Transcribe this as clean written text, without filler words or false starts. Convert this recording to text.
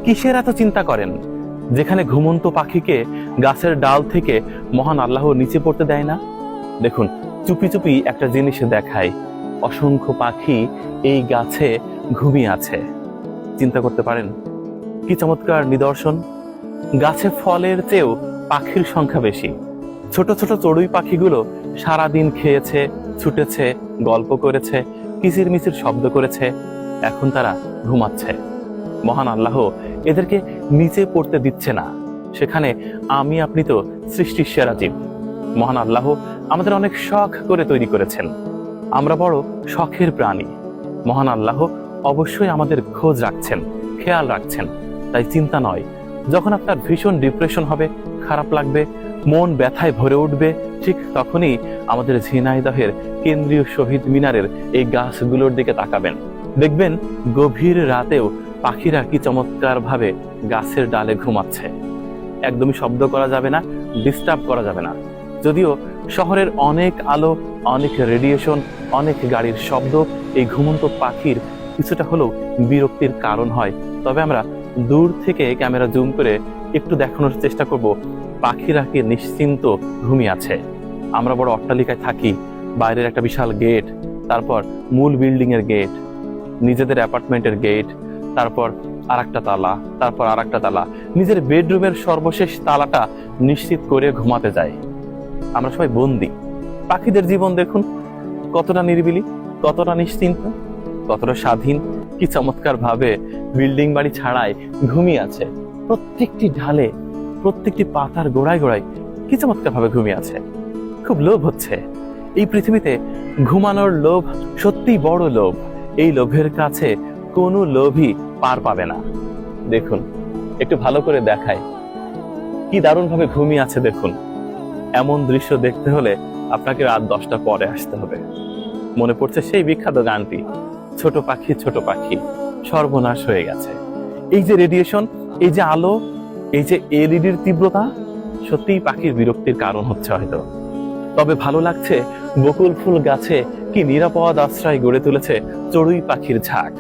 কিসের এত চিন্তা করেন? যেখানে ঘুমন্ত পাখিকে গাছের ডাল থেকে মহান আল্লাহ নিচে পড়তে দেয় না। দেখুন, চুপি চুপি একটা জিনিস দেখায়, অসংখ্য পাখি এই গাছে ঘুমিয়ে আছে। চিন্তা করতে পারেন কি চমৎকার নিদর্শন। গাছে ফলের চেয়েও পাখির সংখ্যা বেশি। ছোট ছোট চড়ুই পাখিগুলো সারাদিন খেয়েছে, ছুটেছে, গল্প করেছে, কিচির মিচির শব্দ করেছে, এখন তারা ঘুমাচ্ছে। মহান আল্লাহ এদেরকে নিচে পড়তে দিচ্ছে না। সেখানে আমি আপনি তো সৃষ্টির সেরা জীব। মহান আল্লাহ আমাদের অনেক শখ করে তৈরি করেছেন, আমরা বড় শখের প্রাণী। মহান আল্লাহ অবশ্যই আমাদের খোঁজ রাখছেন, খেয়াল রাখছেন। তাই চিন্তা নয়, যখন আপনার ভীষণ ডিপ্রেশন হবে, খারাপ লাগবে, মন ব্যথায় ভরে উঠবে, ঠিক তখনই আমাদের ঝিনাইদহের কেন্দ্রীয় শহীদ মিনারের এই গাছগুলোর দিকে তাকাবেন। দেখবেন গভীর রাতেও পাখিরা কি চমৎকার ভাবে গাছের ডালে ঘুমাচ্ছে। একদমই শব্দ করা যাবে না, ডিস্টার্ব করা যাবে না। যদিও শহরের অনেক আলো, অনেক রেডিয়েশন, অনেক গাড়ির শব্দ এই ঘুমন্ত পাখির কিছুটা হলেও বিরক্তির কারণ হয়, তবে আমরা দূর থেকে ক্যামেরা জুম করে একটু দেখানোর চেষ্টা করব পাখিরা কি নিশ্চিন্ত ঘুমিয়ে আছে। আমরা বড় অট্টালিকায় থাকি, বাইরের একটা বিশাল গেট, তারপর মূল বিল্ডিং এর গেট, নিজেদের অ্যাপার্টমেন্টের গেট, তারপর আর একটা তালা, তারপর আর একটা তালা, নিজের বেডরুমের সর্বশেষ তালাটা নিশ্চিত করে ঘুমাতে যায়। আমরা সবাই বন্দি। পাখিদের জীবন দেখুন, কতটা নিরিবিলি, কতটা নিশ্চিন্ত, কতটা স্বাধীন, কি চমৎকার ভাবে বিল্ডিং বাড়ি ছাড়াই ঘুমিয়ে আছে। প্রত্যেকটি ঢালে, প্রত্যেকটি পাতার গোড়ায় গোড়ায় কি চমৎকার ভাবে ঘুমিয়ে আছে। খুব লোভ হচ্ছে এই পৃথিবীতে। ঘুমানোর লোভ সত্যি বড় লোভ। এই লোভের কাছে কোনো লোভই পার পাবে না। দেখুন, একটু ভালো করে দেখায় কি দারুণ ভাবে ঘুমিয়ে আছে। দেখুন, এমন দৃশ্য দেখতে হলে আপনাকে রাত 10টা পরে আসতে হবে। মনে পড়ছে সেই বিখ্যাত গানটি, ছোট পাখি ছোট পাখি সর্বনাশ হয়ে গেছে। এই যে রেডিয়েশন, এই যে আলো, এই যে এলইডির তীব্রতা, সত্যিই পাখির বিরক্তির কারণ হচ্ছে হয়তো। তবে ভালো লাগছে বকুল ফুল গাছে কি নিরাপদ আশ্রয় গড়ে তুলেছে চড়ুই পাখির ঝাঁক।